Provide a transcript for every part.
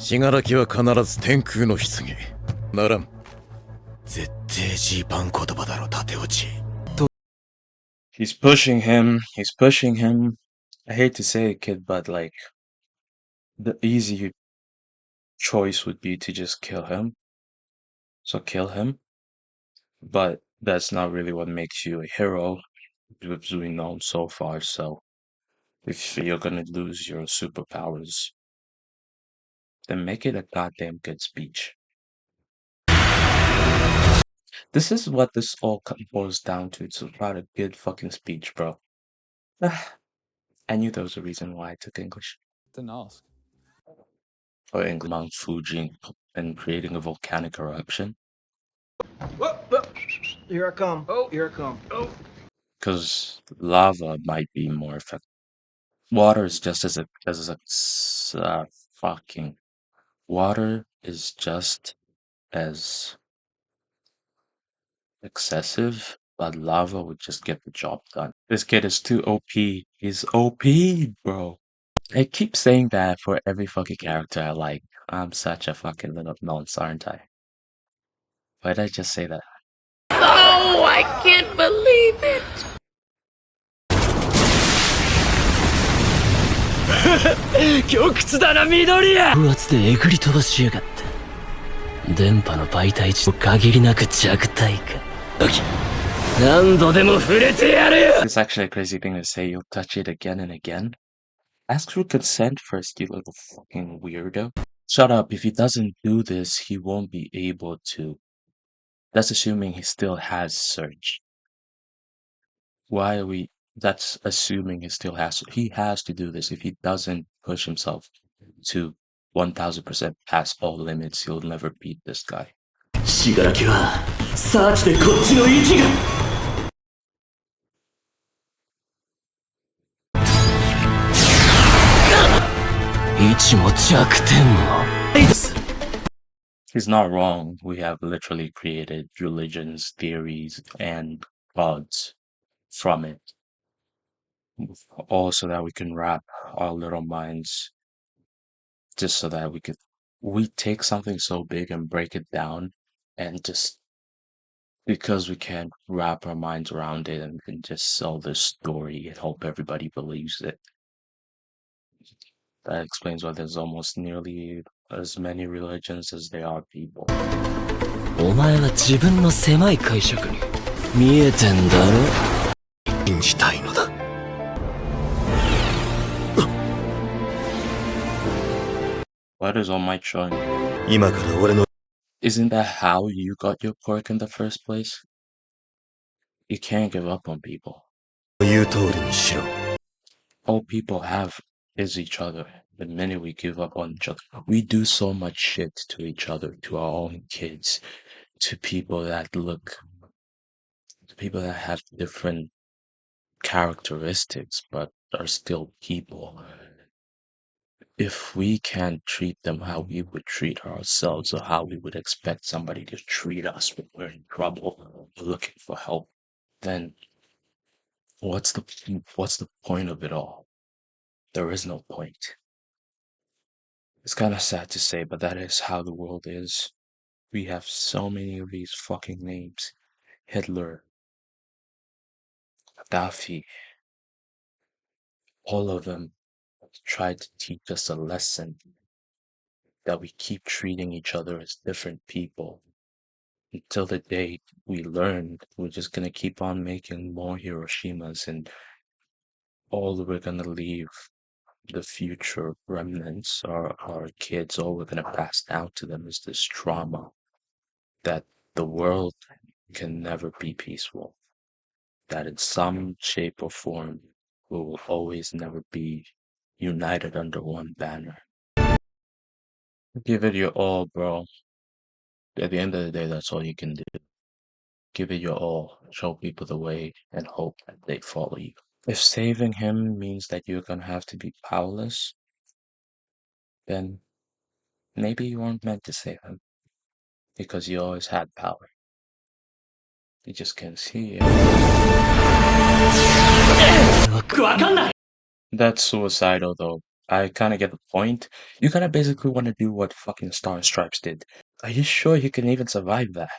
死柄木は必ず天空の棺ならん。絶対ジーパン言葉だろ、縦落ち。He's pushing him. He's pushing him. I hate to say it, kid, but like the easy choice would be to just kill him. So kill him. But that's not really what makes you a hero, as we know so far. So if you're gonna lose your superpowers, then make it a goddamn good speech. This is what this all boils down to. It's about a good fucking speech, bro. I knew there was a reason why I took English. Didn't ask. Or English, Mount Fuji and creating a volcanic eruption. Whoop, whoop. Here I come. Oh, here I come. Oh. Because lava might be more effective. Water is just fucking water is just as excessive, but lava would just get the job done. This kid is too OP. He's OP, bro. I keep saying that for every fucking character I like. I'm such a fucking little nonce, aren't I? Why did I just say that? Oh, I can't believe it! 極屈だな緑谷。風圧でえぐり飛ばしやがった。電波の媒体値を限りなく弱体化。何度でも触れてやるよ。 It's actually a crazy thing to say. You'll touch it again and again. Ask for consent first, you little fucking weirdo. Shut up. If he doesn't do this, he won't be able to. That's assuming he still has Surge. Why are we... That's assuming he still has... He has to do this. If he doesn't push himself to 1000% past all limits, he'll never beat this guy. 死柄木はサーチでこっちの位置が。位置も弱点も。He's not wrong. We have literally created religions, theories, and gods from it. All so that we can wrap our little minds, just so that we take something so big and break it down, and just because we can't wrap our minds around it, and we can just sell this story and hope everybody believes it. That explains why there's almost nearly as many religions as there are people. お前は自分の狭い解釈に見えてんだろ。信じたいのだ。What is All Might showing? 今から俺の Isn't that how you got your quirk in the first place? You can't give up on people. 言う通りにしろ。 All people have is each other. The minute we give up on each other, we do so much shit to each other, to our own kids, to people that have different characteristics but are still people. If we can't treat them how we would treat ourselves, or how we would expect somebody to treat us when we're in trouble or looking for help, then what's the point of it all? There is no point. It's kind of sad to say, but that is how the world is. We have so many of these fucking names. Hitler, Gaddafi, all of them tried to teach us a lesson that we keep treating each other as different people. Until the day we learned, we're just gonna keep on making more Hiroshimas, and all we're gonna leave the future remnants, our kids, all we're gonna pass down to them is this trauma that the world can never be peaceful. That in some shape or form, we will always never be united under one banner. Give it your all, bro. At the end of the day, that's all you can do. Give it your all, show people the way, and hope that they follow you. If saving him means that you're gonna have to be powerless, then maybe you weren't meant to save him. Because you always had power. You just can't see it. That's suicidal though. I kind of get the point. You kind of basically want to do what fucking Star and Stripes did. Are you sure you can even survive that?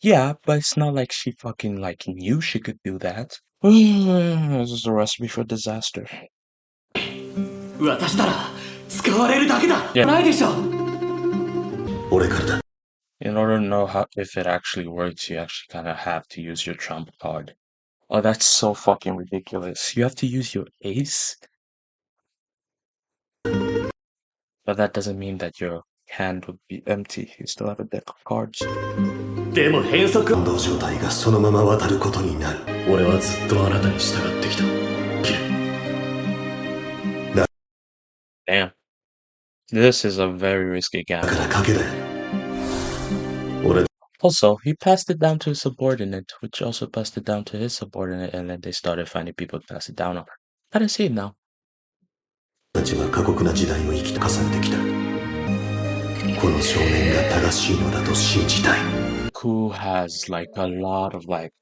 Yeah, but it's not like she fucking like knew she could do that. This is a recipe for disaster. 渡したら使われるだけだ。Yeah. ないでしょ。俺からだ。 In order to know how if it actually works, you actually kind of have to use your trump card. Oh, that's so fucking ridiculous. You have to use your ace? But that doesn't mean that your hand would be empty. You still have a deck of cards. でも変則。感動状態がそのまま渡ることになる。俺はずっとあなたに従ってきた。キル。 Damn. This is a very risky だ gamble. から賭けだ。俺 Also, he passed it down to his subordinate, which also passed it down to his subordinate, and then they started finding people to pass it down on. I don't see it now. たちは過酷な時代を生き重ねてきた。この少年が正しいのだと信じたい。 Who has like a lot of like,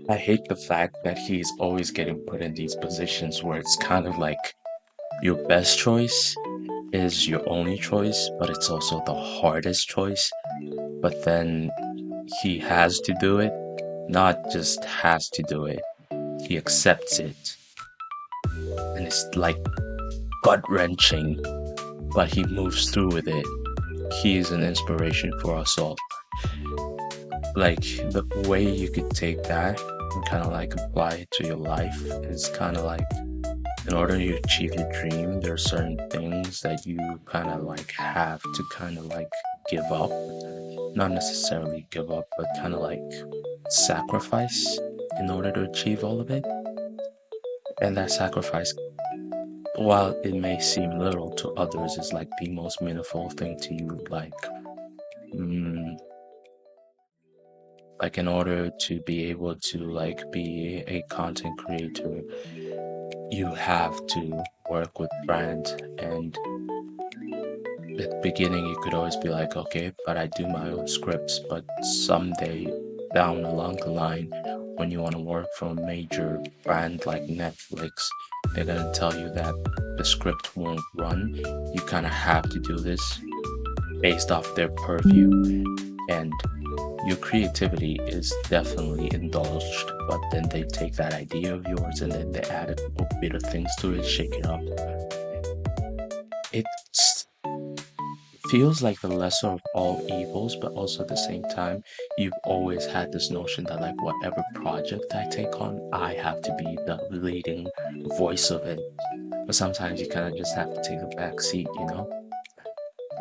I hate the fact that he's always getting put in these positions where it's kind of like your best choice is your only choice, but it's also the hardest choice. But then he has to do it, not just has to do it, he accepts it. And it's like gut wrenching, but he moves through with it. He is an inspiration for us all. Like the way you could take that and kind of like apply it to your life is kind of like, in order to achieve your dream, there are certain things that you kind of like have to kind of like give up. Not necessarily give up, but kind of like sacrifice in order to achieve all of it. And that sacrifice, while it may seem little to others, is like the most meaningful thing to you. Like in order to be able to like be a content creator, you have to work with brands. And at the beginning you could always be like, okay, but I do my own scripts. But someday down along the line, when you want to work for a major brand like Netflix, they're gonna tell you that the script won't run. You kind of have to do this based off their purview, and your creativity is definitely indulged, but then they take that idea of yours and then they add a bit of things to it, shake it up. It feels like the lesser of all evils, but also at the same time, you've always had this notion that like whatever project I take on, I have to be the leading voice of it. But sometimes you kind of just have to take a back seat, you know?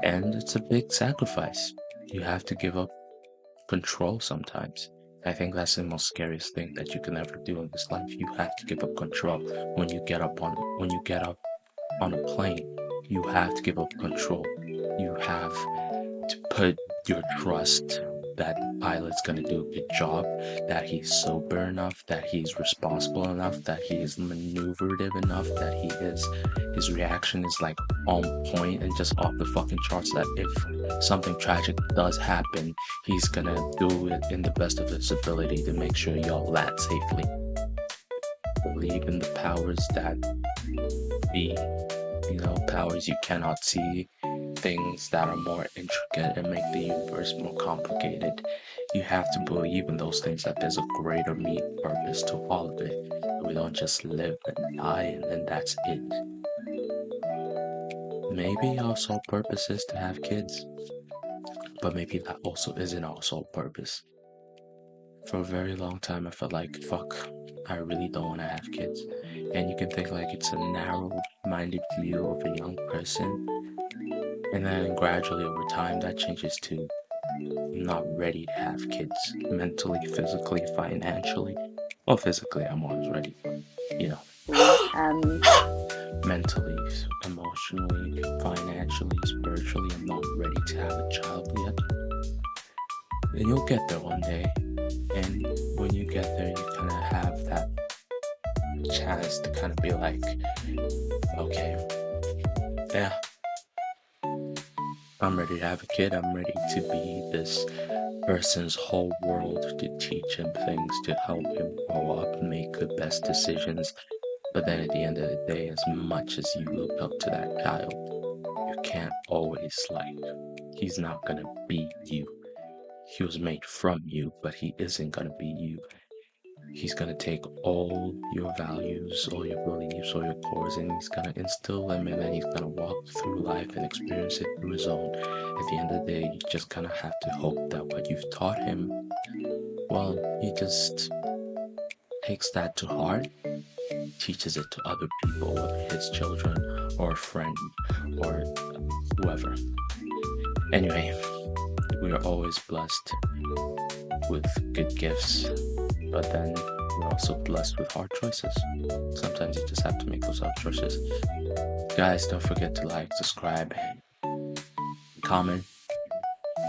And it's a big sacrifice. You have to give up control sometimes. I think that's the most scariest thing that you can ever do in this life. You have to give up control. When you get up on a plane, you have to give up control. You have to put your trust that the pilot's gonna do a good job, that he's sober enough, that he's responsible enough, that he is maneuverable enough, that his reaction is like on point and just off the fucking charts, that if something tragic does happen, he's gonna do it in the best of his ability to make sure y'all land safely. Believe in the powers that be, powers you cannot see, things that are more intricate and make the universe more complicated. You have to believe in those things, that there's a greater purpose to all of it. We don't just live and die and then that's it. Maybe our sole purpose is to have kids, but maybe that also isn't our sole purpose. For a very long time I felt like, fuck, I really don't want to have kids. And you can think like it's a narrow-minded view of a young person, and then gradually over time that changes to, I'm not ready to have kids, mentally, physically, financially. Well, physically I'm always ready, mentally, emotionally, financially, spiritually, I'm not ready to have a child yet. And you'll get there one day, and when you get there you kind of have that chance to kind of be like, okay, yeah, I'm ready to have a kid. I'm ready to be this person's whole world, to teach him things, to help him grow up, make the best decisions, But then at the end of the day, as much as you look up to that child, you can't always, like, he's not gonna be you. He was made from you, but he isn't gonna be you. He's gonna take all your values, all your beliefs, all your cores, and he's gonna instill them, and then he's gonna walk through life and experience it through his own. At the end of the day, you just kind of have to hope that what you've taught him, well, he just takes that to heart, teaches it to other people, whether his children or a friend or whoever. Anyway, we are always blessed with good gifts, but then we're also blessed with hard choices. Sometimes you just have to make those hard choices. Guys, don't forget to like, subscribe, comment.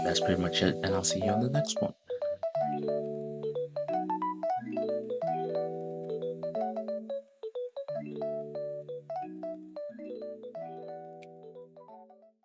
That's pretty much it, and I'll see you on the next one.